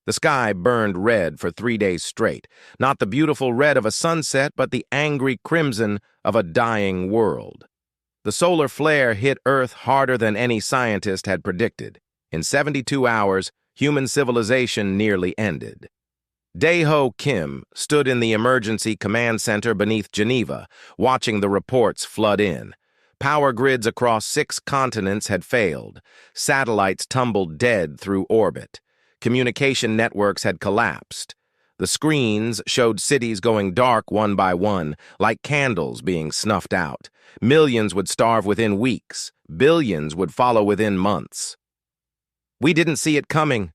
The sky burned red for 3 days straight, not the beautiful red of a sunset, but the angry crimson of a dying world. The solar flare hit Earth harder than any scientist had predicted. In 72 hours, human civilization nearly ended. Dae-ho Kim stood in the emergency command center beneath Geneva, watching the reports flood in. Power grids across 6 continents had failed. Satellites tumbled dead through orbit. Communication networks had collapsed. The screens showed cities going dark one by one, like candles being snuffed out. Millions would starve within weeks. Billions would follow within months. "We didn't see it coming,"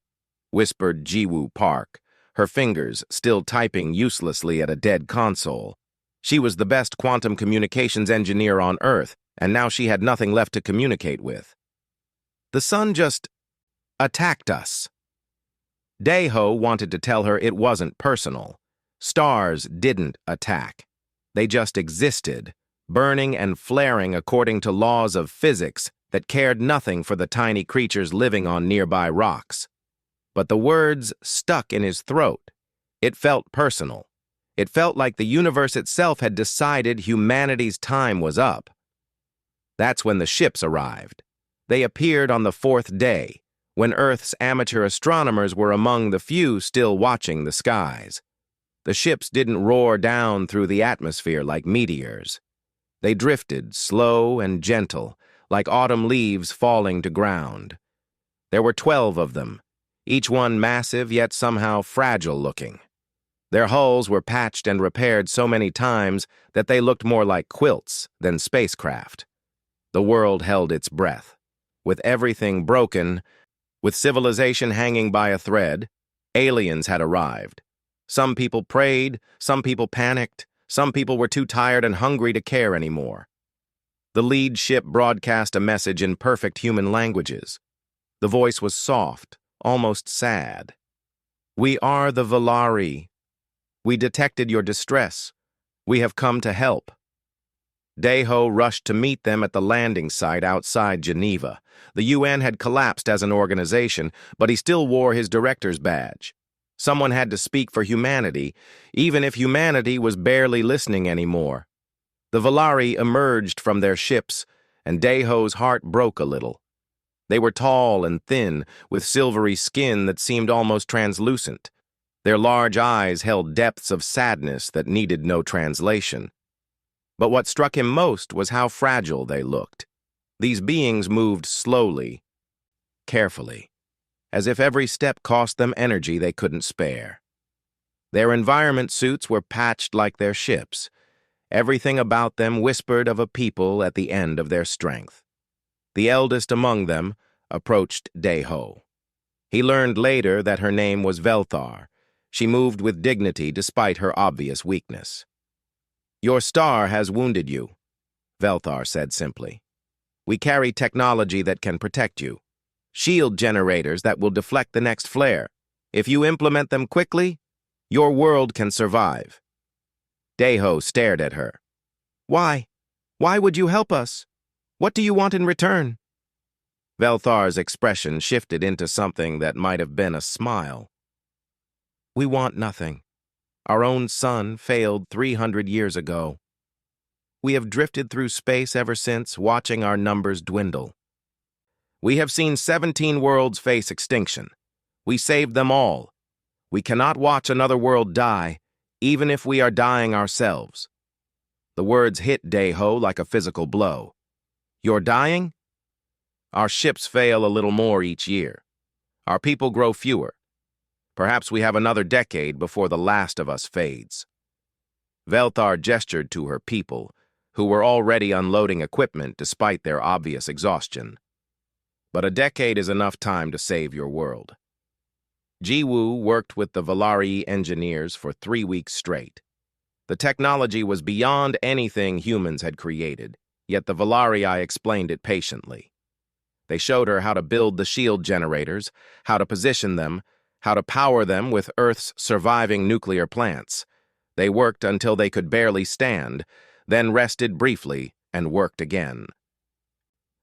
whispered Jiwoo Park, her fingers still typing uselessly at a dead console. She was the best quantum communications engineer on Earth, and now she had nothing left to communicate with. "The sun just attacked us." Dae-ho wanted to tell her it wasn't personal. Stars didn't attack. They just existed, burning and flaring according to laws of physics that cared nothing for the tiny creatures living on nearby rocks. But the words stuck in his throat. It felt personal. It felt like the universe itself had decided humanity's time was up. That's when the ships arrived. They appeared on the 4th day, when Earth's amateur astronomers were among the few still watching the skies. The ships didn't roar down through the atmosphere like meteors. They drifted, slow and gentle, like autumn leaves falling to ground. There were 12 of them, each one massive yet somehow fragile-looking. Their hulls were patched and repaired so many times that they looked more like quilts than spacecraft. The world held its breath. With everything broken, with civilization hanging by a thread, aliens had arrived. Some people prayed, some people panicked, some people were too tired and hungry to care anymore. The lead ship broadcast a message in perfect human languages. The voice was soft, almost sad. "We are the Valari. We detected your distress. We have come to help." Dae-ho rushed to meet them at the landing site outside Geneva. The UN had collapsed as an organization, but he still wore his director's badge. Someone had to speak for humanity, even if humanity was barely listening anymore. The Valari emerged from their ships, and Dae-ho's heart broke a little. They were tall and thin, with silvery skin that seemed almost translucent. Their large eyes held depths of sadness that needed no translation. But what struck him most was how fragile they looked. These beings moved slowly, carefully, as if every step cost them energy they couldn't spare. Their environment suits were patched like their ships. Everything about them whispered of a people at the end of their strength. The eldest among them approached Dae-ho. He learned later that her name was Velthar. She moved with dignity despite her obvious weakness. "Your star has wounded you," Velthar said simply. "We carry technology that can protect you. Shield generators that will deflect the next flare. If you implement them quickly, your world can survive." Dae-ho stared at her. "Why? Why would you help us? What do you want in return?" Velthar's expression shifted into something that might have been a smile. "We want nothing. Our own sun failed 300 years ago. We have drifted through space ever since, watching our numbers dwindle. We have seen 17 worlds face extinction. We saved them all. We cannot watch another world die, even if we are dying ourselves." The words hit Dae-ho like a physical blow. "You're dying? Our ships fail a little more each year. Our people grow fewer. Perhaps we have another decade before the last of us fades." Velthar gestured to her people, who were already unloading equipment despite their obvious exhaustion. "But a decade is enough time to save your world." Jiwoo worked with the Valari engineers for 3 weeks straight. The technology was beyond anything humans had created, yet the Valari explained it patiently. They showed her how to build the shield generators, how to position them, how to power them with Earth's surviving nuclear plants. They worked until they could barely stand, then rested briefly and worked again.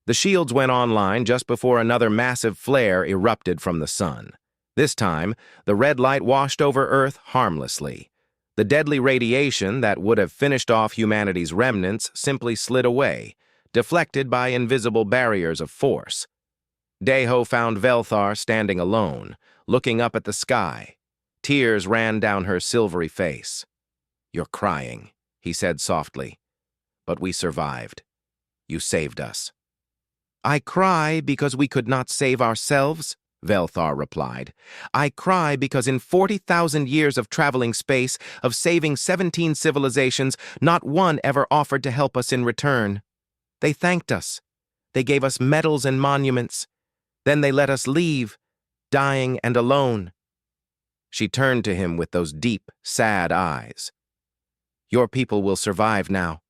The shields went online just before another massive flare erupted from the sun. This time, the red light washed over Earth harmlessly. The deadly radiation that would have finished off humanity's remnants simply slid away, deflected by invisible barriers of force. Deho found Velthar standing alone, looking up at the sky. Tears ran down her silvery face. "You're crying," he said softly. "But we survived. You saved us." "I cry because we could not save ourselves," Velthar replied. "I cry because in 40,000 years of traveling space, of saving 17 civilizations, not one ever offered to help us in return. They thanked us. They gave us medals and monuments. Then they let us leave, dying and alone." She turned to him with those deep, sad eyes. "Your people will survive now.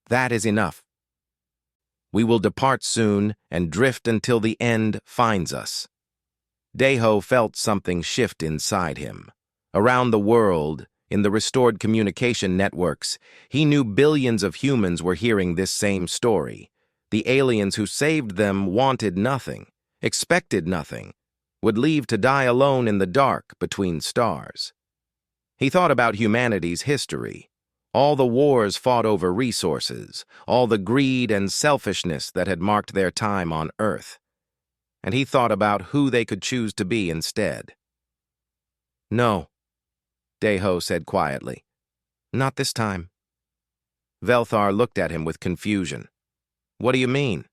That is enough. We will depart soon and drift until the end finds us." Deho felt something shift inside him. Around the world, in the restored communication networks, he knew billions of humans were hearing this same story. The aliens who saved them wanted nothing, expected nothing, would leave to die alone in the dark between stars. He thought about humanity's history, all the wars fought over resources, all the greed and selfishness that had marked their time on Earth. And he thought about who they could choose to be instead. "No," Deho said quietly. "Not this time." Velthar looked at him with confusion. "What do you mean?"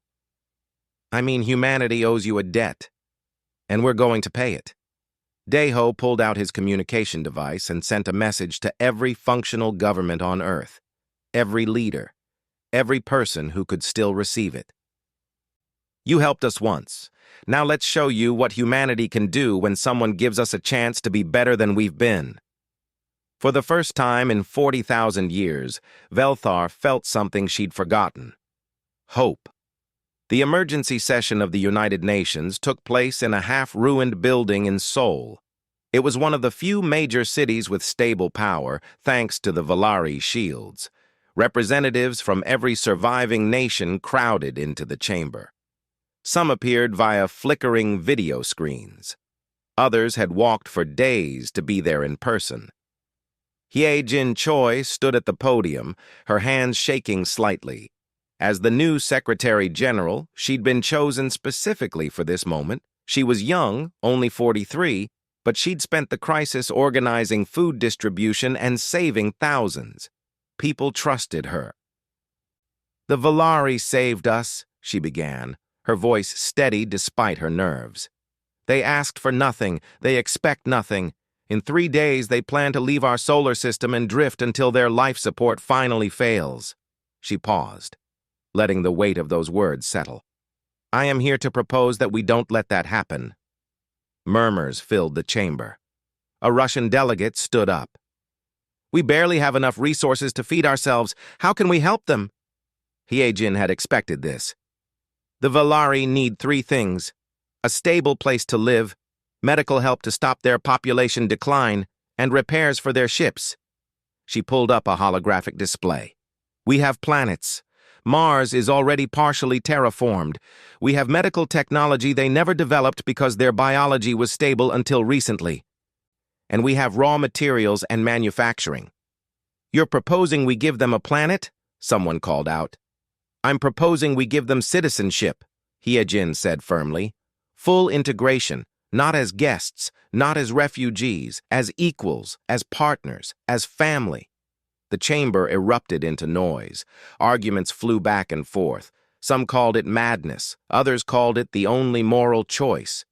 "I mean humanity owes you a debt, and we're going to pay it." Deho pulled out his communication device and sent a message to every functional government on Earth, every leader, every person who could still receive it. "You helped us once. Now let's show you what humanity can do when someone gives us a chance to be better than we've been." For the first time in 40,000 years, Velthar felt something she'd forgotten: hope. The emergency session of the United Nations took place in a half-ruined building in Seoul. It was one of the few major cities with stable power, thanks to the Valari shields. Representatives from every surviving nation crowded into the chamber. Some appeared via flickering video screens. Others had walked for days to be there in person. Hye-Jin Choi stood at the podium, her hands shaking slightly. As the new Secretary General, she'd been chosen specifically for this moment. She was young, only 43, but she'd spent the crisis organizing food distribution and saving thousands. People trusted her. "The Valari saved us," she began, her voice steady despite her nerves. "They asked for nothing. They expect nothing. In 3 days, they plan to leave our solar system and drift until their life support finally fails." She paused, letting the weight of those words settle. "I am here to propose that we don't let that happen." Murmurs filled the chamber. A Russian delegate stood up. "We barely have enough resources to feed ourselves. How can we help them?" Hye-Jin had expected this. "The Valari need 3 things: a stable place to live, medical help to stop their population decline, and repairs for their ships." She pulled up a holographic display. "We have planets. Mars is already partially terraformed. We have medical technology they never developed because their biology was stable until recently. And we have raw materials and manufacturing." "You're proposing we give them a planet?" someone called out. "I'm proposing we give them citizenship," Hye-Jin said firmly. "Full integration, not as guests, not as refugees, as equals, as partners, as family." The chamber erupted into noise. Arguments flew back and forth. Some called it madness. Others called it the only moral choice.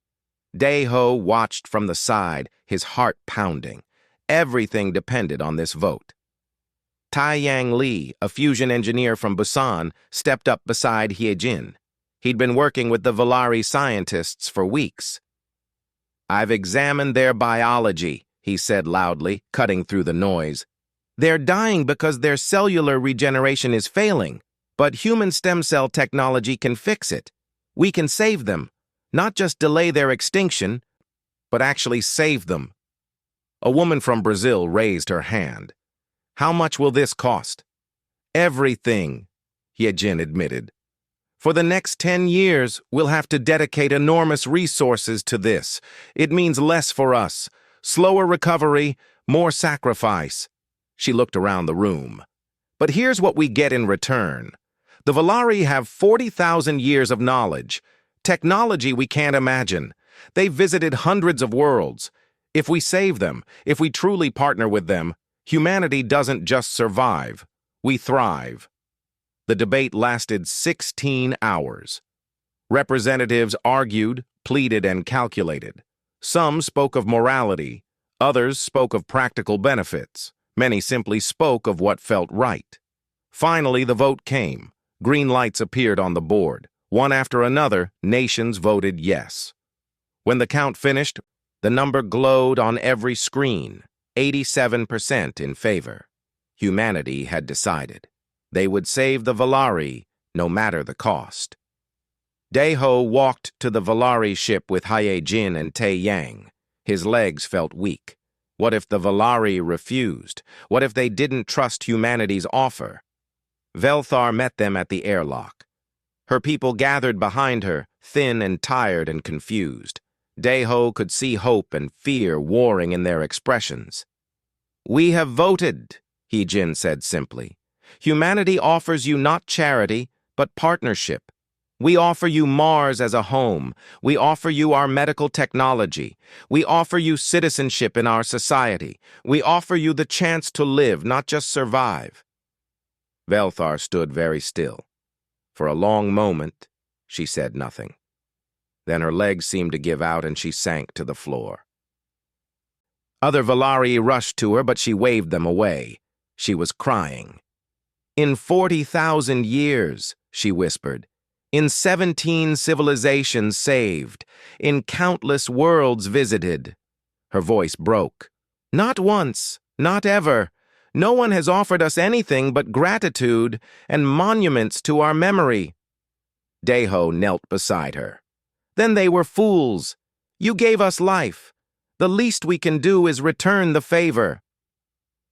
Deho watched from the side, his heart pounding. Everything depended on this vote. Taeyang Lee, a fusion engineer from Busan, stepped up beside Hye-Jin. He'd been working with the Valari scientists for weeks. "I've examined their biology," he said loudly, cutting through the noise. "They're dying because their cellular regeneration is failing, but human stem cell technology can fix it. We can save them, not just delay their extinction, but actually save them." A woman from Brazil raised her hand. "How much will this cost?" "Everything," Hye-Jin admitted. For the next 10 years, we'll have to dedicate enormous resources to this. It means less for us, slower recovery, more sacrifice. She looked around the room. But here's what we get in return. The Valari have 40,000 years of knowledge, technology we can't imagine. They've visited hundreds of worlds. If we save them, if we truly partner with them, humanity doesn't just survive, we thrive. The debate lasted 16 hours. Representatives argued, pleaded, and calculated. Some spoke of morality, others spoke of practical benefits. Many simply spoke of what felt right. Finally, the vote came. Green lights appeared on the board. One after another, nations voted yes. When the count finished, the number glowed on every screen, 87% in favor. Humanity had decided. They would save the Valari, no matter the cost. Daeho walked to the Valari ship with Hae-Jin and Tae-Yang. His legs felt weak. What if the Valari refused? What if they didn't trust humanity's offer? Velthar met them at the airlock. Her people gathered behind her, thin and tired and confused. Daeho could see hope and fear warring in their expressions. "We have voted," Hae-Jin said simply. "Humanity offers you not charity, but partnership. We offer you Mars as a home. We offer you our medical technology. We offer you citizenship in our society. We offer you the chance to live, not just survive." Velthar stood very still. For a long moment, she said nothing. Then her legs seemed to give out and she sank to the floor. Other Valari rushed to her, but she waved them away. She was crying. "In 40,000 years," she whispered. "In 17 civilizations saved. In countless worlds visited." Her voice broke. "Not once, not ever. No one has offered us anything but gratitude and monuments to our memory." Daeho knelt beside her. "Then they were fools. You gave us life. The least we can do is return the favor."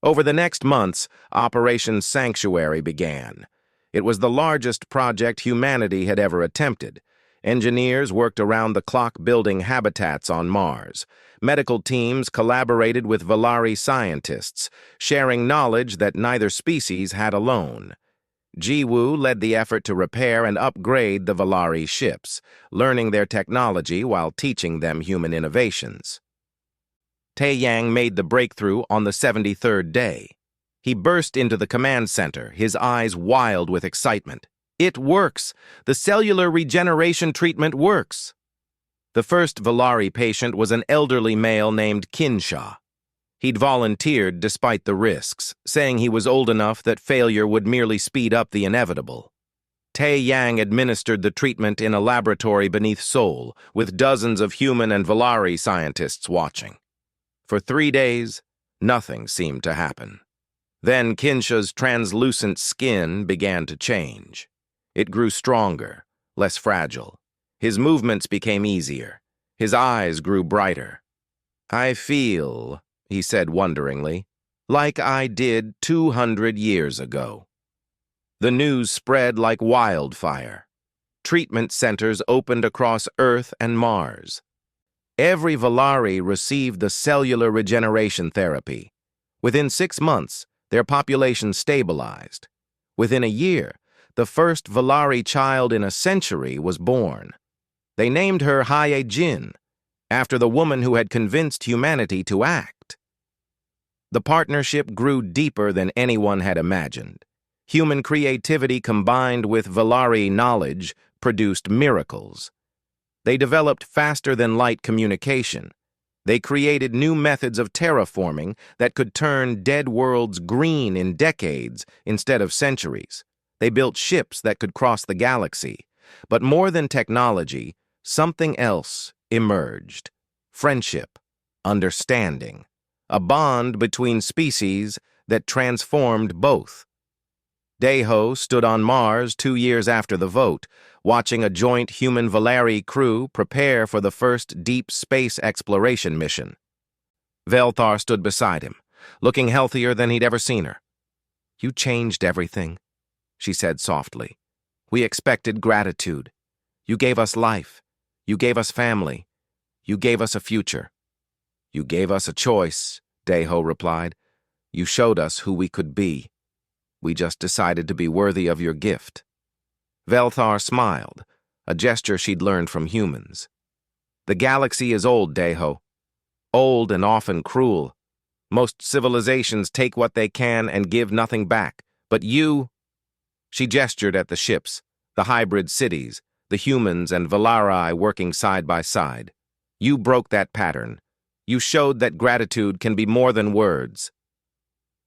Over the next months, Operation Sanctuary began. It was the largest project humanity had ever attempted. Engineers worked around-the-clock building habitats on Mars. Medical teams collaborated with Valari scientists, sharing knowledge that neither species had alone. Jiwoo led the effort to repair and upgrade the Valari ships, learning their technology while teaching them human innovations. Tae-Yang made the breakthrough on the 73rd day. He burst into the command center, his eyes wild with excitement. "It works! The cellular regeneration treatment works!" The first Valari patient was an elderly male named Kinsha. He'd volunteered despite the risks, saying he was old enough that failure would merely speed up the inevitable. Tae-Yang administered the treatment in a laboratory beneath Seoul, with dozens of human and Valari scientists watching. For 3 days, nothing seemed to happen. Then Kinsha's translucent skin began to change. It grew stronger, less fragile. His movements became easier. His eyes grew brighter. "I feel," he said wonderingly, "like I did 200 years ago." The news spread like wildfire. Treatment centers opened across Earth and Mars. Every Valari received the cellular regeneration therapy. Within 6 months, their population stabilized. Within a year, the first Valari child in a century was born. They named her Hae-Jin, after the woman who had convinced humanity to act. The partnership grew deeper than anyone had imagined. Human creativity combined with Valari knowledge produced miracles. They developed faster-than-light communication. They created new methods of terraforming that could turn dead worlds green in decades instead of centuries. They built ships that could cross the galaxy. But more than technology, something else emerged. Friendship, understanding, a bond between species that transformed both. Daeho stood on Mars 2 years after the vote, watching a joint human-Valari crew prepare for the first deep space exploration mission. Velthar stood beside him, looking healthier than he'd ever seen her. "You changed everything," she said softly. We expected gratitude. You gave us life. You gave us family. You gave us a future. You gave us a choice, Deho replied. You showed us who we could be. We just decided to be worthy of your gift. Velthar smiled, a gesture she'd learned from humans. The galaxy is old, Deho. Old and often cruel. Most civilizations take what they can and give nothing back. But you... She gestured at the ships, the hybrid cities, the humans and Valari working side by side. You broke that pattern. You showed that gratitude can be more than words.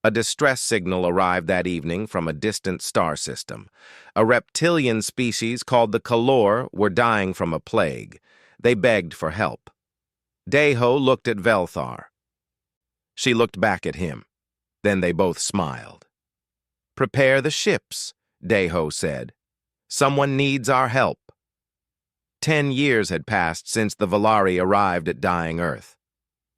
A distress signal arrived that evening from a distant star system. A reptilian species called the Kalor were dying from a plague. They begged for help. Deho looked at Velthar. She looked back at him. Then they both smiled. Prepare the ships, Deho said. Someone needs our help. 10 years had passed since the Valari arrived at dying Earth.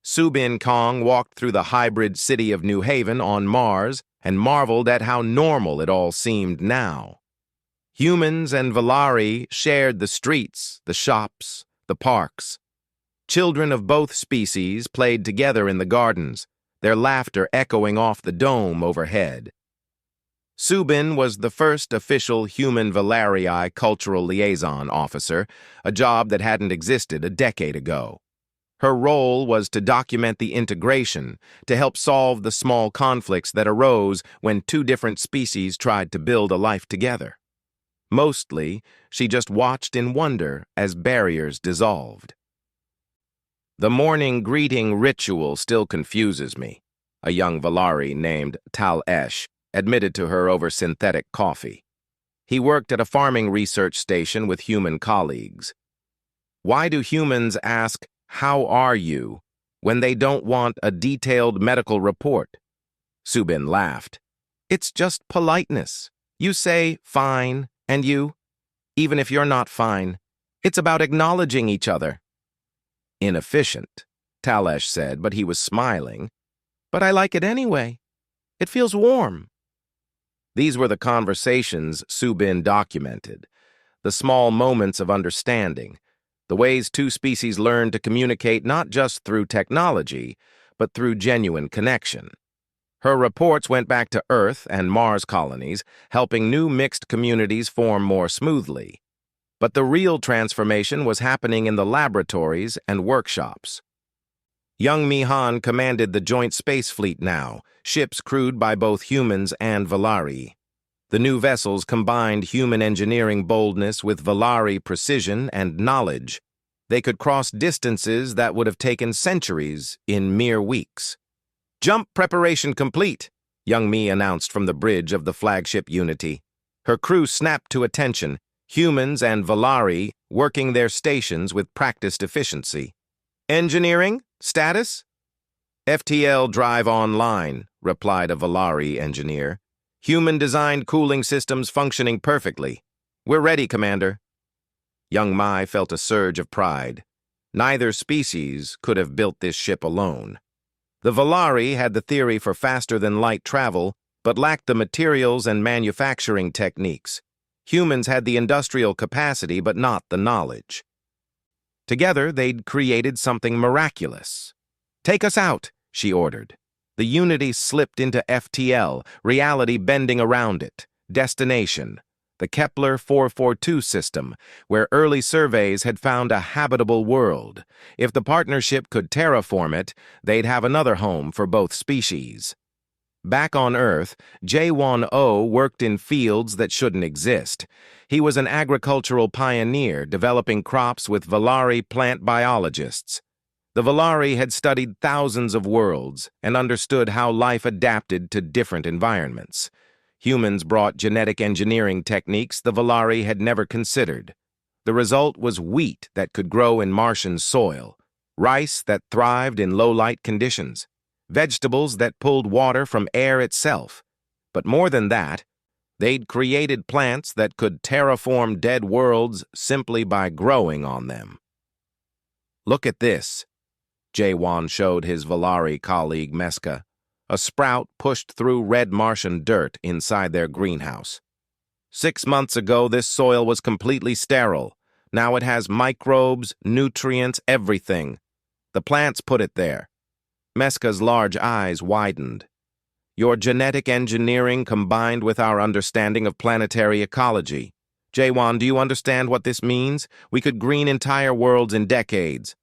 Subin Kong walked through the hybrid city of New Haven on Mars and marveled at how normal it all seemed now. Humans and Valari shared the streets, the shops, the parks. Children of both species played together in the gardens, their laughter echoing off the dome overhead. Subin was the first official human Valarii cultural liaison officer, a job that hadn't existed a decade ago. Her role was to document the integration, to help solve the small conflicts that arose when two different species tried to build a life together. Mostly, she just watched in wonder as barriers dissolved. The morning greeting ritual still confuses me, a young Valari named Tal Esh admitted to her over synthetic coffee. He worked at a farming research station with human colleagues. Why do humans ask, "How are you?" when they don't want a detailed medical report? Subin laughed. It's just politeness. You say, fine, and you, even if you're not fine. It's about acknowledging each other. Inefficient, Talesh said, but he was smiling. But I like it anyway. It feels warm. These were the conversations Subin documented, the small moments of understanding, the ways two species learn to communicate not just through technology, but through genuine connection. Her reports went back to Earth and Mars colonies, helping new mixed communities form more smoothly. But the real transformation was happening in the laboratories and workshops. Young Mihan commanded the Joint Space Fleet now, ships crewed by both humans and Valari. The new vessels combined human engineering boldness with Valari precision and knowledge. They could cross distances that would have taken centuries in mere weeks. Jump preparation complete, young Mi announced from the bridge of the flagship Unity. Her crew snapped to attention, humans and Valari working their stations with practiced efficiency. Engineering? Status? FTL drive online, replied a Valari engineer. Human-designed cooling systems functioning perfectly. We're ready, Commander. Young Mai felt a surge of pride. Neither species could have built this ship alone. The Valari had the theory for faster-than-light travel, but lacked the materials and manufacturing techniques. Humans had the industrial capacity, but not the knowledge. Together, they'd created something miraculous. Take us out, she ordered. The Unity slipped into FTL, reality bending around it. Destination, the Kepler 442 system, where early surveys had found a habitable world. If the partnership could terraform it, they'd have another home for both species. Back on Earth, J1O worked in fields that shouldn't exist. He was an agricultural pioneer, developing crops with Valari plant biologists. The Valari had studied thousands of worlds and understood how life adapted to different environments. Humans brought genetic engineering techniques the Valari had never considered. The result was wheat that could grow in Martian soil, rice that thrived in low-light conditions, vegetables that pulled water from air itself. But more than that, they'd created plants that could terraform dead worlds simply by growing on them. Look at this. Jaewon showed his Valari colleague Meska, a sprout pushed through red Martian dirt inside their greenhouse. 6 months ago, this soil was completely sterile. Now it has microbes, nutrients, everything. The plants put it there. Meska's large eyes widened. Your genetic engineering combined with our understanding of planetary ecology. Jaewon, do you understand what this means? We could green entire worlds in decades.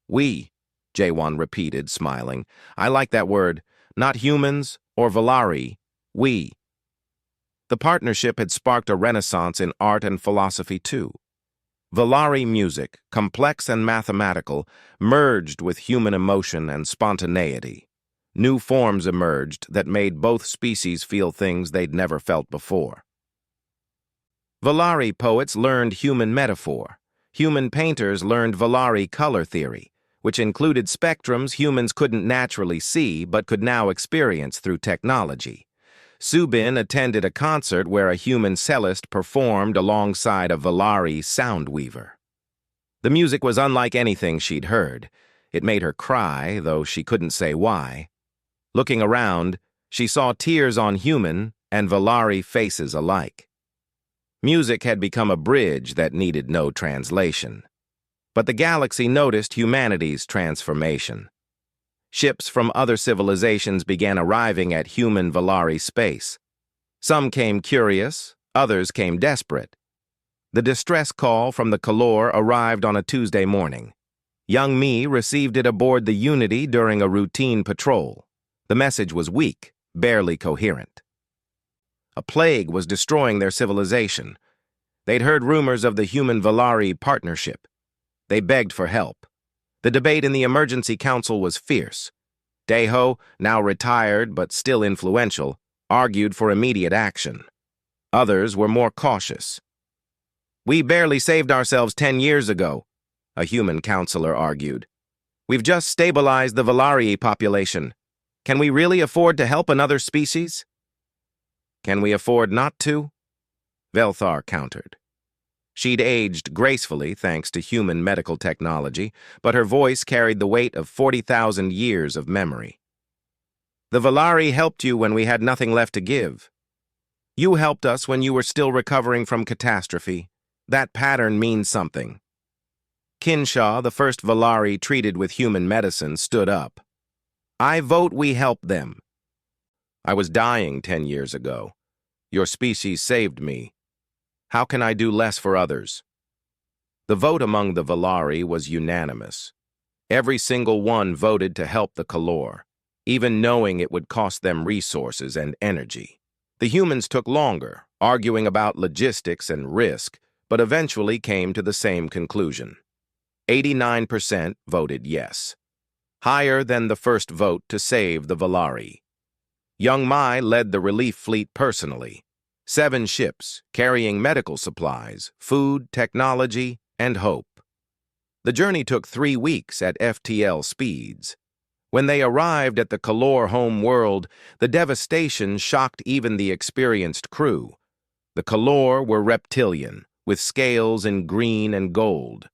We, Jaewon repeated, smiling. I like that word. Not humans or Valari. We. The partnership had sparked a renaissance in art and philosophy too. Valari music, complex and mathematical, merged with human emotion and spontaneity. New forms emerged that made both species feel things they'd never felt before. Valari poets learned human metaphor. Human painters learned Valari color theory, which included spectrums humans couldn't naturally see but could now experience through technology. Subin attended a concert where a human cellist performed alongside a Valari sound weaver. The music was unlike anything she'd heard. It made her cry, though she couldn't say why. Looking around, she saw tears on human and Valari faces alike. Music had become a bridge that needed no translation. But the galaxy noticed humanity's transformation. Ships from other civilizations began arriving at human Valari space. Some came curious, others came desperate. The distress call from the Kalor arrived on a Tuesday morning. Young Mi received it aboard the Unity during a routine patrol. The message was weak, barely coherent. A plague was destroying their civilization. They'd heard rumors of the human-Valari partnership. They begged for help. The debate in the emergency council was fierce. Daeho, now retired but still influential, argued for immediate action. Others were more cautious. We barely saved ourselves 10 years ago, a human counselor argued. We've just stabilized the Valari population. Can we really afford to help another species? Can we afford not to? Velthar countered. She'd aged gracefully thanks to human medical technology, but her voice carried the weight of 40,000 years of memory. The Valari helped you when we had nothing left to give. You helped us when you were still recovering from catastrophe. That pattern means something. Kinshaw, the first Valari treated with human medicine, stood up. I vote we help them. I was dying 10 years ago. Your species saved me. How can I do less for others? The vote among the Valari was unanimous. Every single one voted to help the Kalor, even knowing it would cost them resources and energy. The humans took longer, arguing about logistics and risk, but eventually came to the same conclusion. 89% voted yes, higher than the first vote to save the Valari. Young Mai led the relief fleet personally. 7 ships carrying medical supplies, food, technology, and hope. The journey took 3 weeks at FTL speeds. When they arrived at the Kalor home world, the devastation shocked even the experienced crew. The Kalor were reptilian, with scales in green and gold.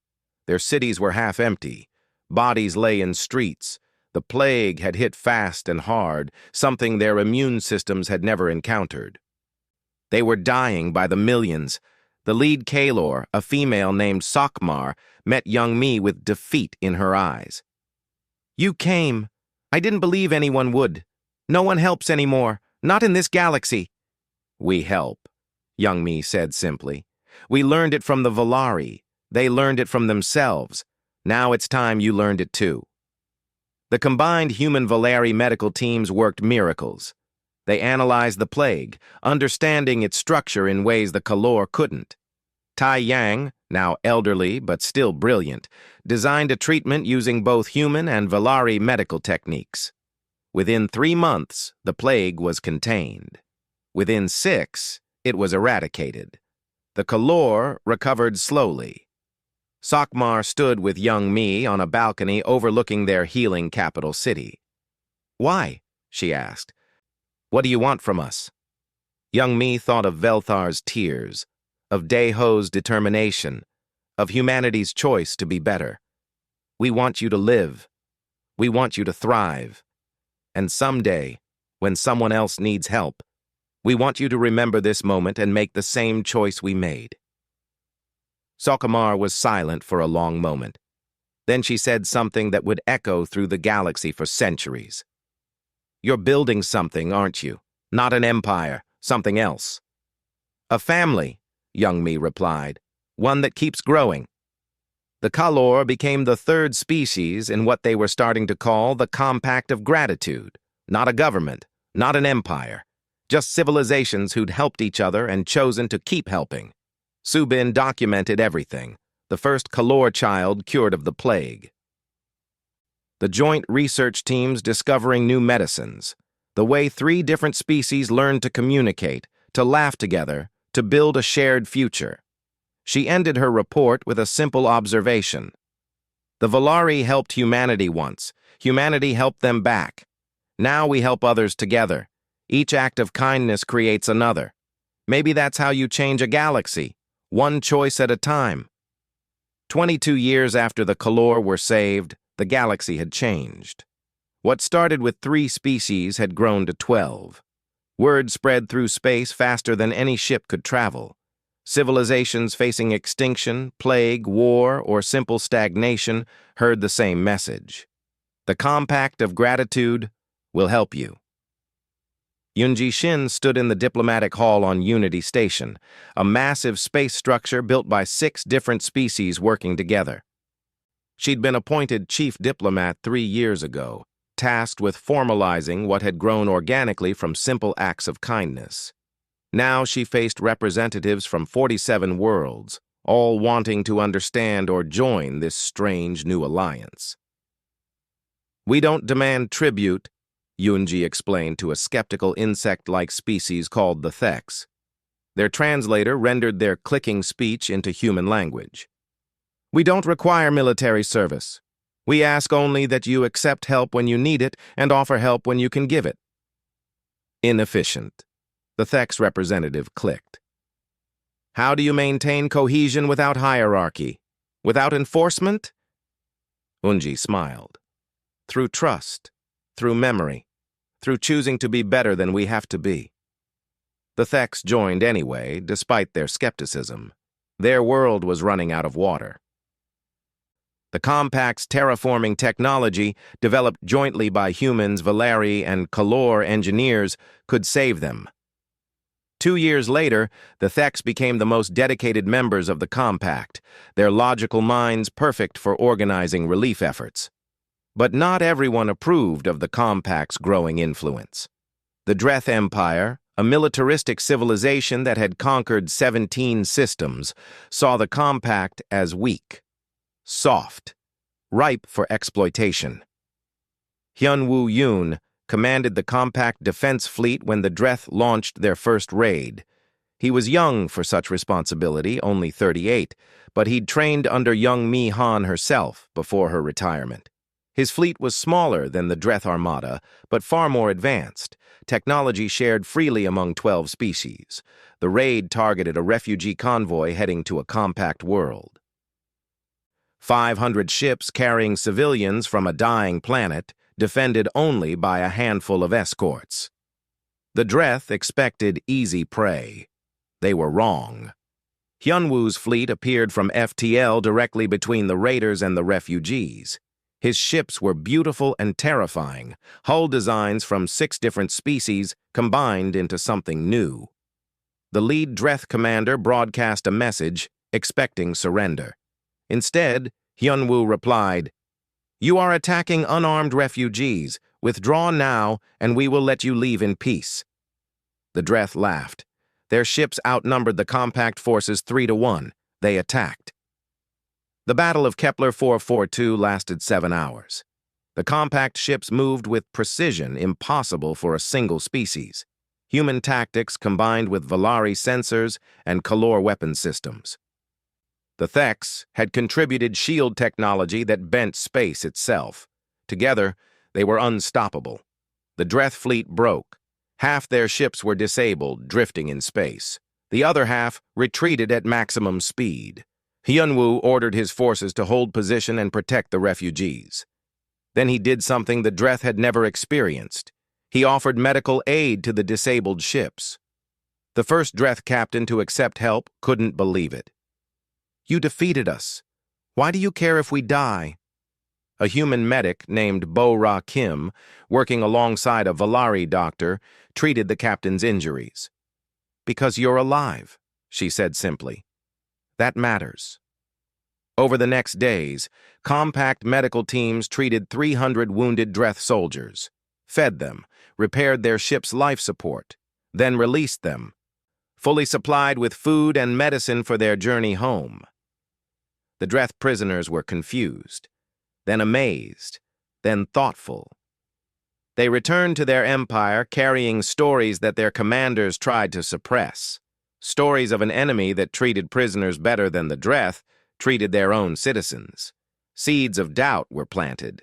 Their cities were half empty. Bodies lay in streets. The plague had hit fast and hard, something their immune systems had never encountered. They were dying by the millions. The lead Kalor, a female named Sakmar, met young Mi with defeat in her eyes. You came. I didn't believe anyone would. No one helps anymore, not in this galaxy. We help, young Mi said simply. We learned it from the Valari. They learned it from themselves. Now it's time you learned it too. The combined human-Valari medical teams worked miracles. They analyzed the plague, understanding its structure in ways the Kalor couldn't. Tai Yang, now elderly but still brilliant, designed a treatment using both human and Valari medical techniques. Within 3 months, the plague was contained. Within 6, it was eradicated. The Kalor recovered slowly. Sakmar stood with young Mi on a balcony overlooking their healing capital city. Why? She asked. What do you want from us? Young Mi thought of Velthar's tears, of Daeho's determination, of humanity's choice to be better. We want you to live. We want you to thrive. And someday, when someone else needs help, We want you to remember this moment and make the same choice we made." Sokumar was silent for a long moment. Then she said something that would echo through the galaxy for centuries. "You're building something, aren't you? Not an empire, something else." "A family," young me replied. "One that keeps growing." The Kalor became the third species in what they were starting to call the Compact of Gratitude. Not a government, not an empire. Just civilizations who'd helped each other and chosen to keep helping. Subin documented everything. The first Kalor child cured of the plague. The joint research teams discovering new medicines. The way 3 different species learned to communicate, to laugh together, to build a shared future. She ended her report with a simple observation. "The Volari helped humanity once. Humanity helped them back. Now we help others together. Each act of kindness creates another. Maybe that's how you change a galaxy, one choice at a time." 22 years after the Kalor were saved, the galaxy had changed. What started with 3 species had grown to 12. Word spread through space faster than any ship could travel. Civilizations facing extinction, plague, war, or simple stagnation heard the same message. The Compact of Gratitude will help you. Yunji Shin stood in the diplomatic hall on Unity Station, a massive space structure built by 6 different species working together. She'd been appointed chief diplomat 3 years ago, tasked with formalizing what had grown organically from simple acts of kindness. Now she faced representatives from 47 worlds, all wanting to understand or join this strange new alliance. "We don't demand tribute," Yunji explained to a skeptical insect-like species called the Thex. Their translator rendered their clicking speech into human language. "We don't require military service. We ask only that you accept help when you need it and offer help when you can give it." Inefficient. The Thex representative clicked. "How do you maintain cohesion without hierarchy? Without enforcement?" Unji smiled. "Through trust, through memory, through choosing to be better than we have to be." The Thex joined anyway, despite their skepticism. Their world was running out of water. The Compact's terraforming technology, developed jointly by humans, Volari, and Kalor engineers, could save them. 2 years later, the Thex became the most dedicated members of the Compact, their logical minds perfect for organizing relief efforts. But not everyone approved of the Compact's growing influence. The Dreth Empire, a militaristic civilization that had conquered 17 systems, saw the Compact as weak, soft, ripe for exploitation. Hyunwoo Yoon commanded the Compact Defense Fleet when the Dreth launched their first raid. He was young for such responsibility, only 38, but he'd trained under young Mi Han herself before her retirement. His fleet was smaller than the Dreth Armada, but far more advanced. Technology shared freely among 12 species. The raid targeted a refugee convoy heading to a compact world. 500 ships carrying civilians from a dying planet, defended only by a handful of escorts. The Dreth expected easy prey. They were wrong. Hyunwoo's fleet appeared from FTL directly between the raiders and the refugees. His ships were beautiful and terrifying, hull designs from 6 different species combined into something new. The lead Dreth commander broadcast a message, expecting surrender. Instead, Hyunwoo replied, "You are attacking unarmed refugees. Withdraw now, and we will let you leave in peace." The Dreth laughed. Their ships outnumbered the Compact forces 3-1. They attacked. The Battle of Kepler 442 lasted 7 hours. The Compact ships moved with precision impossible for a single species. Human tactics combined with Volari sensors and Kalor weapon systems. The Thex had contributed shield technology that bent space itself. Together, they were unstoppable. The Dreth fleet broke. Half their ships were disabled, drifting in space. The other half retreated at maximum speed. Hyunwoo ordered his forces to hold position and protect the refugees. Then he did something the Dreth had never experienced. He offered medical aid to the disabled ships. The first Dreth captain to accept help couldn't believe it. "You defeated us. Why do you care if we die?" A human medic named Bo-Ra Kim, working alongside a Valari doctor, treated the captain's injuries. "Because you're alive," she said simply. "That matters." Over the next days, compact medical teams treated 300 wounded Dreth soldiers, fed them, repaired their ship's life support, then released them, fully supplied with food and medicine for their journey home. The Dreth prisoners were confused, then amazed, then thoughtful. They returned to their empire carrying stories that their commanders tried to suppress, stories of an enemy that treated prisoners better than the Dreth treated their own citizens. Seeds of doubt were planted.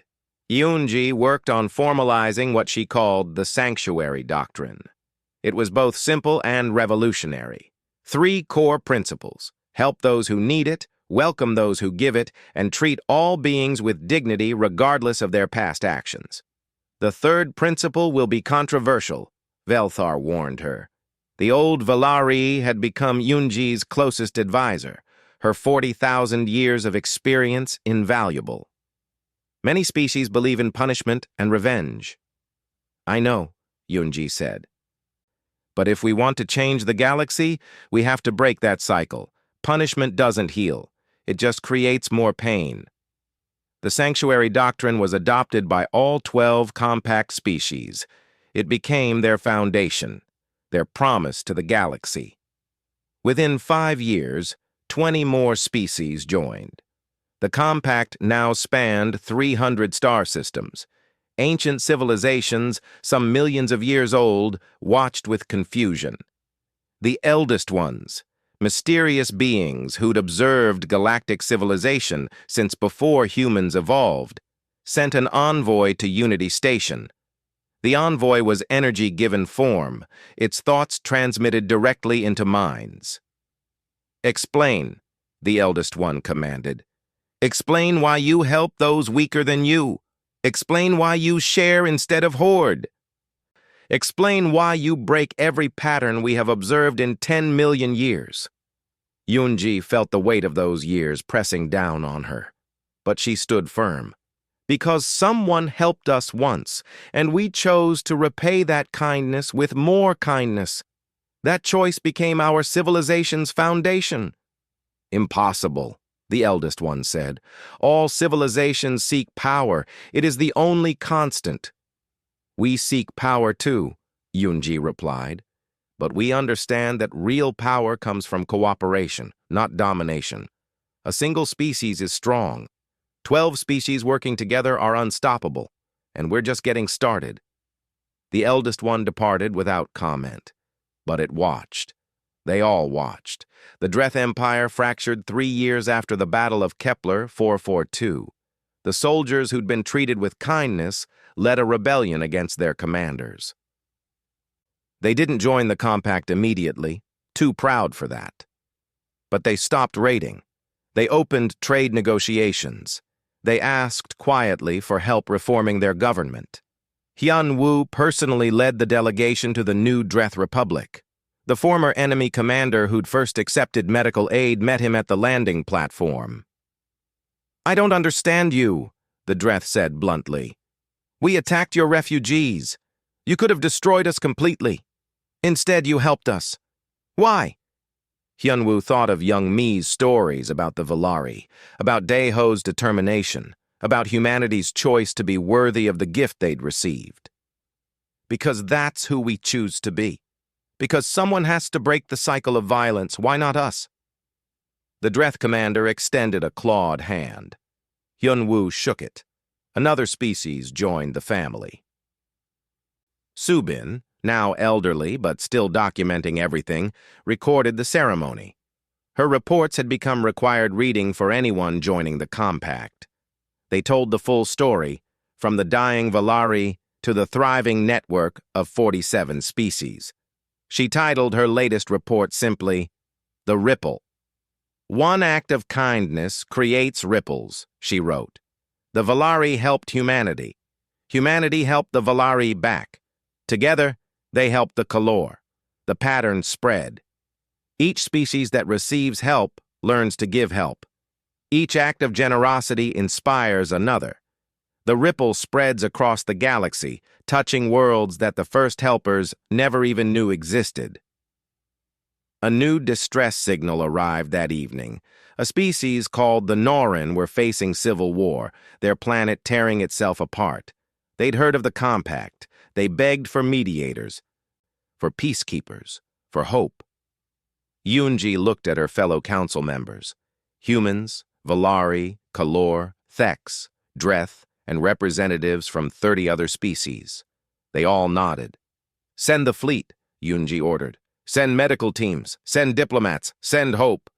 Yunji worked on formalizing what she called the Sanctuary Doctrine. It was both simple and revolutionary. 3 core principles: help those who need it, welcome those who give it, and treat all beings with dignity regardless of their past actions. "The third principle will be controversial," Velthar warned her. The old Valari had become Yunji's closest advisor, her 40,000 years of experience invaluable. "Many species believe in punishment and revenge." "I know," Yunji said. "But if we want to change the galaxy, we have to break that cycle. Punishment doesn't heal. It just creates more pain." The Sanctuary Doctrine was adopted by all 12 compact species. It became their foundation, their promise to the galaxy. Within 5 years, 20 more species joined. The compact now spanned 300 star systems. Ancient civilizations, some millions of years old, watched with confusion. The eldest ones, mysterious beings who'd observed galactic civilization since before humans evolved, sent an envoy to Unity Station. The envoy was energy given form, its thoughts transmitted directly into minds. "Explain," the eldest one commanded. "Explain why you help those weaker than you. Explain why you share instead of hoard. Explain why you break every pattern we have observed in 10 million years." Yunji felt the weight of those years pressing down on her, but she stood firm. "Because someone helped us once, and we chose to repay that kindness with more kindness. That choice became our civilization's foundation." "Impossible," the eldest one said. "All civilizations seek power. It is the only constant." "We seek power too," Yunji replied. "But we understand that real power comes from cooperation, not domination. A single species is strong. 12 species working together are unstoppable, and we're just getting started." The eldest one departed without comment, but it watched. They all watched. The Dreth Empire fractured 3 years after the Battle of Kepler 442. The soldiers who'd been treated with kindness led a rebellion against their commanders. They didn't join the compact immediately, too proud for that. But they stopped raiding. They opened trade negotiations. They asked quietly for help reforming their government. Hyun Woo personally led the delegation to the new Dreth Republic. The former enemy commander who'd first accepted medical aid met him at the landing platform. "I don't understand you," the Dreth said bluntly. "We attacked your refugees. You could have destroyed us completely. Instead, you helped us. Why?" Hyunwoo thought of Young Mi's stories about the Valari, about Daeho's determination, about humanity's choice to be worthy of the gift they'd received. "Because that's who we choose to be. Because someone has to break the cycle of violence, why not us?" The Dreth commander extended a clawed hand. Hyunwoo shook it. Another species joined the family. Subin, now elderly but still documenting everything, recorded the ceremony. Her reports had become required reading for anyone joining the compact. They told the full story, from the dying Valari to the thriving network of 47 species. She titled her latest report simply, "The Ripple." "One act of kindness creates ripples," she wrote. "The Valari helped humanity. Humanity helped the Valari back. Together, they helped the Kalor. The pattern spread. Each species that receives help learns to give help. Each act of generosity inspires another. The ripple spreads across the galaxy, touching worlds that the first helpers never even knew existed. A new distress signal arrived that evening. A species called the Narration were facing civil war, their planet tearing itself apart. They'd heard of the compact. They begged for mediators, for peacekeepers, for hope. Yunji looked at her fellow council members. Humans, Valari, Kalor, Thex, Dreth, and representatives from 30 other species. They all nodded. "Send the fleet," Yunji ordered. "Send medical teams, send diplomats, send hope."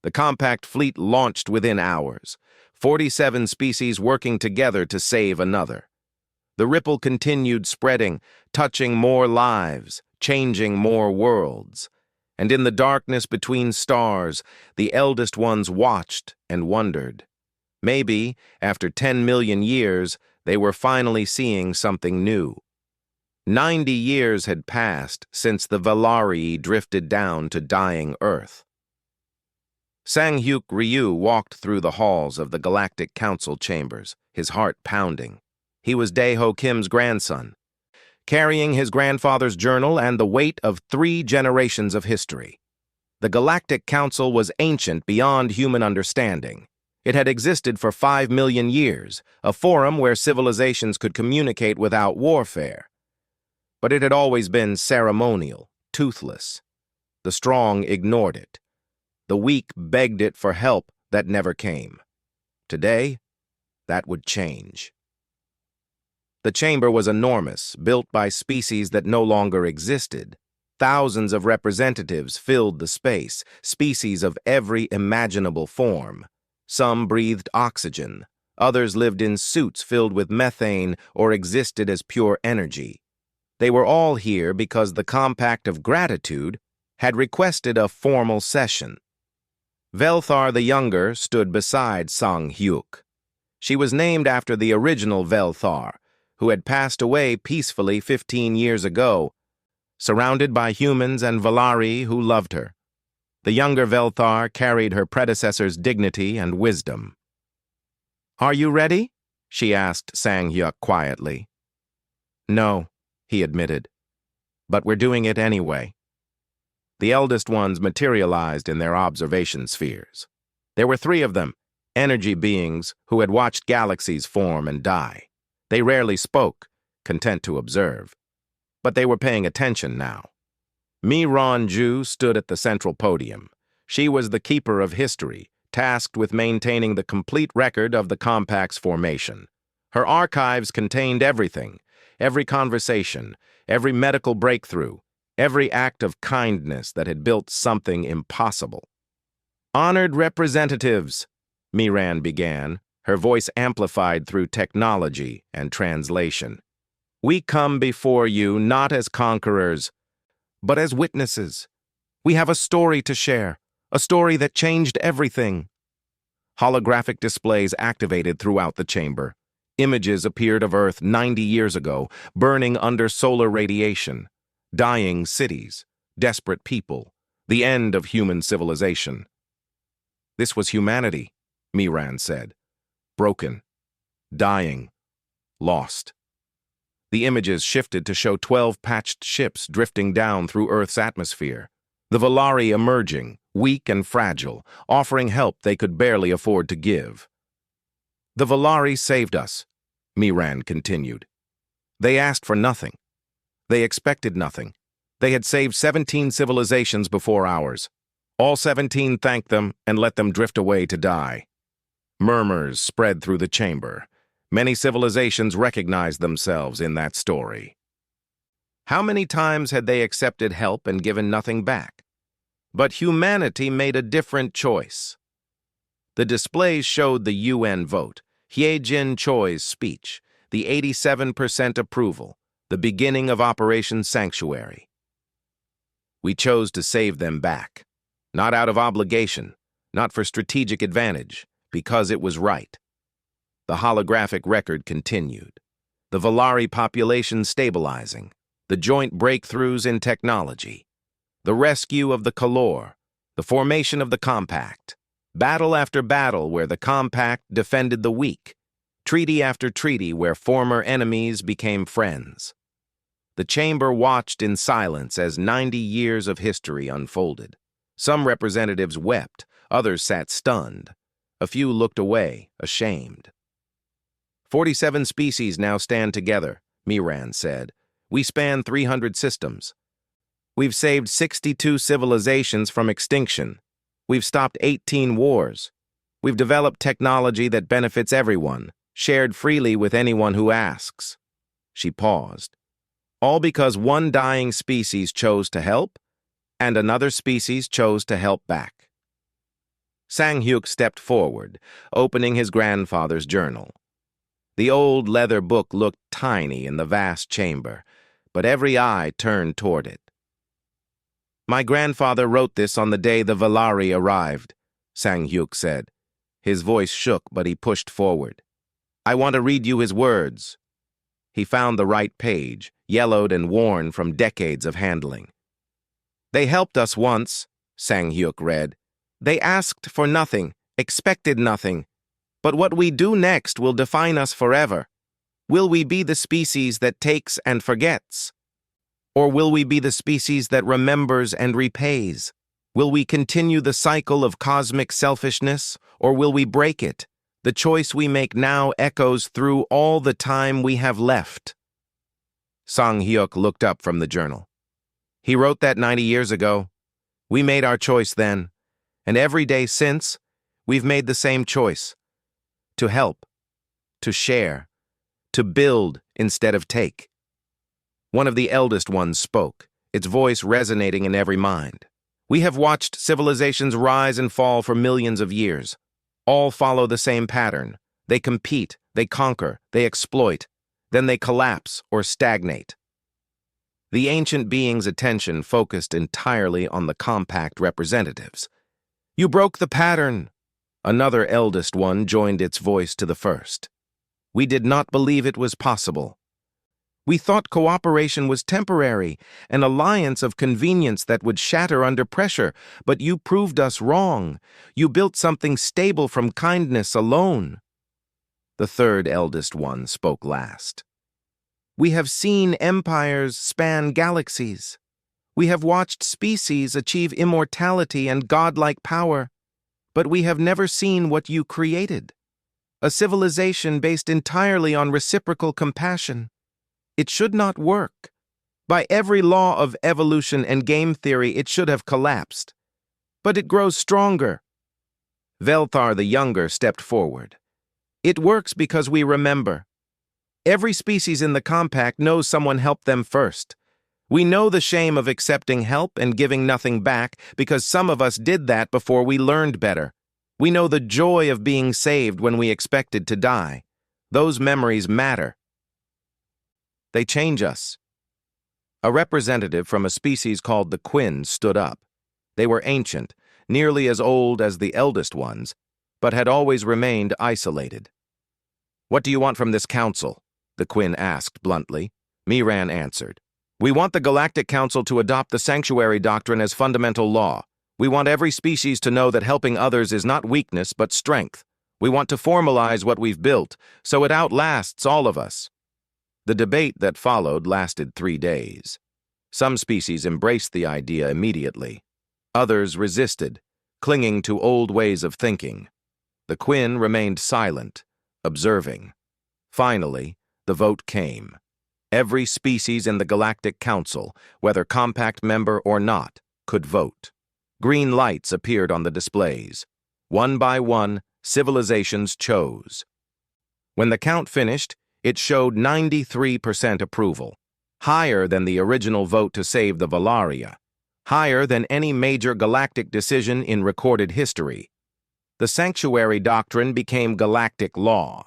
The compact fleet launched within hours, 47 species working together to save another. The ripple continued spreading, touching more lives, changing more worlds. And in the darkness between stars, the eldest ones watched and wondered. Maybe, after 10 million years, they were finally seeing something new. 90 years had passed since the Valari drifted down to dying Earth. Sang-hyuk Ryu walked through the halls of the Galactic Council chambers, his heart pounding. He was Daeho Kim's grandson, carrying his grandfather's journal and the weight of 3 generations of history. The Galactic Council was ancient beyond human understanding. It had existed for 5 million years, a forum where civilizations could communicate without warfare. But it had always been ceremonial, toothless. The strong ignored it. The weak begged it for help that never came. Today, that would change. The chamber was enormous, built by species that no longer existed. Thousands of representatives filled the space, species of every imaginable form. Some breathed oxygen, others lived in suits filled with methane or existed as pure energy. They were all here because the Compact of Gratitude had requested a formal session. Velthar the Younger stood beside Sang-hyuk. She was named after the original Velthar, who had passed away peacefully 15 years ago, surrounded by humans and Valari who loved her. The younger Velthar carried her predecessor's dignity and wisdom. "Are you ready?" she asked Sang-hyuk quietly. "No," he admitted, "but we're doing it anyway." The eldest ones materialized in their observation spheres. There were 3 of them, energy beings who had watched galaxies form and die. They rarely spoke, content to observe. But they were paying attention now. Mi Ron-ju stood at the central podium. She was the keeper of history, tasked with maintaining the complete record of the Compact's formation. Her archives contained everything, every conversation, every medical breakthrough, every act of kindness that had built something impossible. "Honored representatives," Miran began, her voice amplified through technology and translation. "We come before you not as conquerors, but as witnesses. We have a story to share, a story that changed everything." Holographic displays activated throughout the chamber. Images appeared of Earth 90 years ago, burning under solar radiation. Dying cities, desperate people, the end of human civilization. "This was humanity," Miran said. "Broken, dying, lost." The images shifted to show 12 patched ships drifting down through Earth's atmosphere. The Valari emerging, weak and fragile, offering help they could barely afford to give. "The Valari saved us," Miran continued. "They asked for nothing. They expected nothing. They had saved 17 civilizations before ours. All 17 thanked them and let them drift away to die." Murmurs spread through the chamber. Many civilizations recognized themselves in that story. How many times had they accepted help and given nothing back? But humanity made a different choice. The displays showed the UN vote, Hye-jin Choi's speech, the 87% approval, the beginning of Operation Sanctuary. "We chose to save them back, not out of obligation, not for strategic advantage, because it was right." The holographic record continued. The Valari population stabilizing, the joint breakthroughs in technology, the rescue of the Kalor, the formation of the Compact, battle after battle where the Compact defended the weak, treaty after treaty where former enemies became friends. The chamber watched in silence as 90 years of history unfolded. Some representatives wept, others sat stunned. A few looked away, ashamed. 47 species now stand together, Miran said. We span 300 systems. We've saved 62 civilizations from extinction. We've stopped 18 wars. We've developed technology that benefits everyone, shared freely with anyone who asks. She paused. All because one dying species chose to help, and another species chose to help back. Sang-hyuk stepped forward, opening his grandfather's journal. The old leather book looked tiny in the vast chamber, but every eye turned toward it. My grandfather wrote this on the day the Valari arrived, Sang-hyuk said. His voice shook, but he pushed forward. I want to read you his words. He found the right page, yellowed and worn from decades of handling. They helped us once, Sang-hyuk read. They asked for nothing, expected nothing. But what we do next will define us forever. Will we be the species that takes and forgets? Or will we be the species that remembers and repays? Will we continue the cycle of cosmic selfishness, or will we break it? The choice we make now echoes through all the time we have left. Sang-hyuk looked up from the journal. He wrote that 90 years ago. We made our choice then, and every day since, we've made the same choice. To help, to share, to build instead of take. One of the eldest ones spoke, its voice resonating in every mind. We have watched civilizations rise and fall for millions of years. All follow the same pattern. They compete, they conquer, they exploit, then they collapse or stagnate. The ancient being's attention focused entirely on the compact representatives. You broke the pattern. Another eldest one joined its voice to the first. We did not believe it was possible. We thought cooperation was temporary, an alliance of convenience that would shatter under pressure, but you proved us wrong. You built something stable from kindness alone. The third eldest one spoke last. We have seen empires span galaxies. We have watched species achieve immortality and godlike power, but we have never seen what you created. A civilization based entirely on reciprocal compassion. It should not work. By every law of evolution and game theory, it should have collapsed. But it grows stronger. Velthar the Younger stepped forward. It works because we remember. Every species in the compact knows someone helped them first. We know the shame of accepting help and giving nothing back because some of us did that before we learned better. We know the joy of being saved when we expected to die. Those memories matter. They change us. A representative from a species called the Quinn stood up. They were ancient, nearly as old as the eldest ones, but had always remained isolated. What do you want from this council? The Quinn asked bluntly. Miran answered. We want the Galactic Council to adopt the Sanctuary Doctrine as fundamental law. We want every species to know that helping others is not weakness but strength. We want to formalize what we've built, so it outlasts all of us. The debate that followed lasted 3 days. Some species embraced the idea immediately. Others resisted, clinging to old ways of thinking. The Quinn remained silent, observing. Finally, the vote came. Every species in the Galactic Council, whether compact member or not, could vote. Green lights appeared on the displays. One by one, civilizations chose. When the count finished, it showed 93% approval, higher than the original vote to save the Valaria, higher than any major galactic decision in recorded history. The Sanctuary Doctrine became galactic law,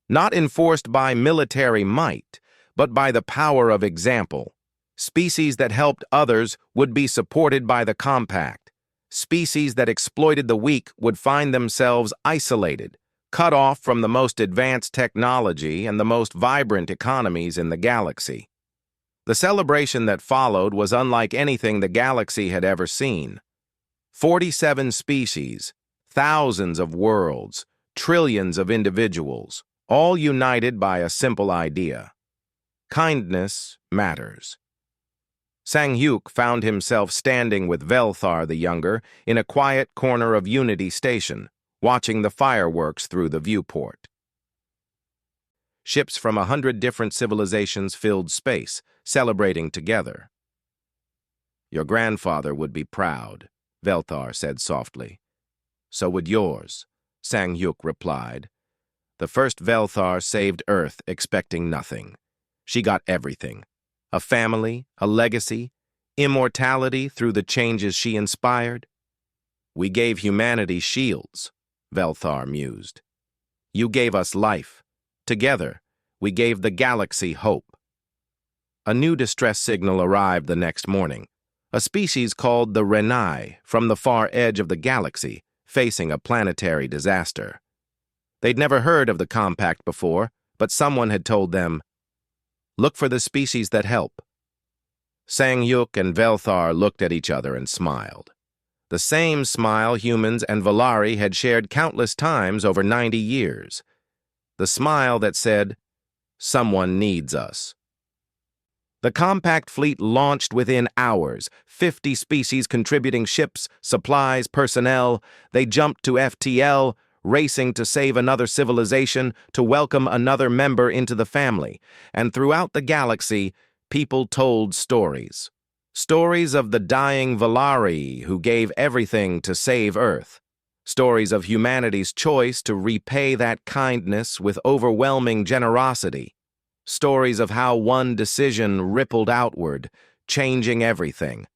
not enforced by military might, but by the power of example. Species that helped others would be supported by the compact. Species that exploited the weak would find themselves isolated, cut off from the most advanced technology and the most vibrant economies in the galaxy. The celebration that followed was unlike anything the galaxy had ever seen. 47 species, thousands of worlds, trillions of individuals, all united by a simple idea. Kindness matters. Sang-hyuk found himself standing with Velthar the Younger in a quiet corner of Unity Station, watching the fireworks through the viewport. Ships from 100 different civilizations filled space, celebrating together. "Your grandfather would be proud," Velthar said softly. "So would yours," Sang-hyuk replied. The first Velthar saved Earth expecting nothing. She got everything. A family, a legacy, immortality through the changes she inspired. "We gave humanity shields," Velthar mused. "You gave us life. Together, we gave the galaxy hope." A new distress signal arrived the next morning. A species called the Renai from the far edge of the galaxy, facing a planetary disaster. They'd never heard of the compact before, but someone had told them, "Look for the species that help." Sang-hyuk and Velthar looked at each other and smiled. The same smile humans and Valari had shared countless times over 90 years. The smile that said, "Someone needs us." The compact fleet launched within hours, 50 species contributing ships, supplies, personnel. They jumped to FTL, racing to save another civilization, to welcome another member into the family. And throughout the galaxy, people told stories. Stories of the dying Valari who gave everything to save Earth. Stories of humanity's choice to repay that kindness with overwhelming generosity. Stories of how one decision rippled outward, changing everything.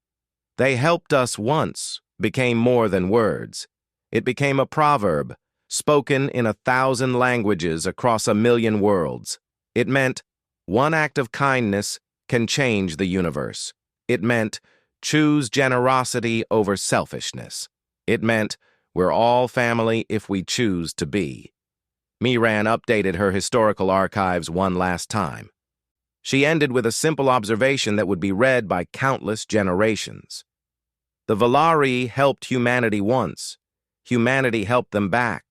"They helped us once" became more than words. It became a proverb, spoken in 1,000 languages across 1,000,000 worlds. It meant, one act of kindness can change the universe. It meant, choose generosity over selfishness. It meant, we're all family if we choose to be. Miran updated her historical archives one last time. She ended with a simple observation that would be read by countless generations. The Valari helped humanity once. Humanity helped them back.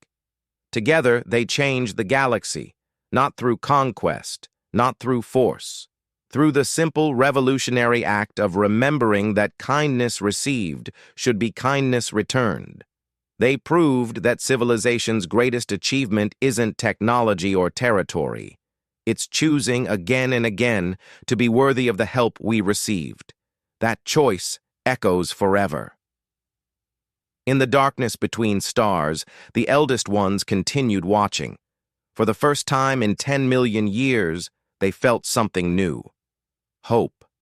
Together, they changed the galaxy, not through conquest, not through force, through the simple revolutionary act of remembering that kindness received should be kindness returned. They proved that civilization's greatest achievement isn't technology or territory. It's choosing again and again to be worthy of the help we received. That choice echoes forever. In the darkness between stars, the eldest ones continued watching. For the first time in 10 million years, they felt something new. Hope.